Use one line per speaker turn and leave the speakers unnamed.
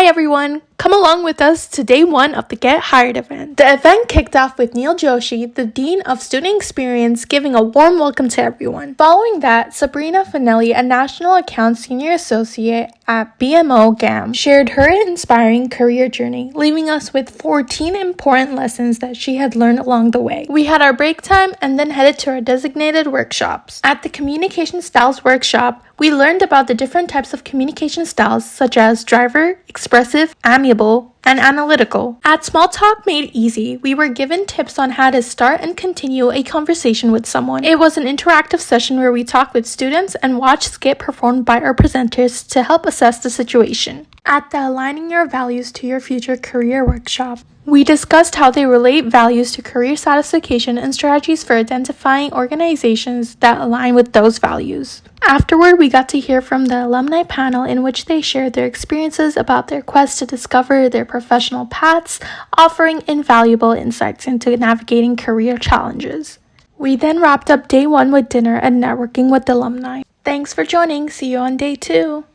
Hi everyone! Come along with us to day one of the Get Hired event. The event kicked off with Neil Joshi, the Dean of Student Experience, giving a warm welcome to everyone. Following that, Sabrina Finelli, a National Accounts Senior Associate at BMO GAM, shared her inspiring career journey, leaving us with 14 important lessons that she had learned along the way. We had our break time and then headed to our designated workshops. At the Communication Styles workshop, we learned about the different types of communication styles such as driver, expressive, amiable, and analytical. At Small Talk Made Easy, we were given tips on how to start and continue a conversation with someone. It was an interactive session where we talked with students and watched skit performed by our presenters to help assess the situation. At the Aligning Your Values to Your Future Career workshop, we discussed how they relate values to career satisfaction and strategies for identifying organizations that align with those values. Afterward, we got to hear from the alumni panel in which they shared their experiences about their quest to discover their professional paths, offering invaluable insights into navigating career challenges. We then wrapped up day one with dinner and networking with alumni. Thanks for joining. See you on day 2.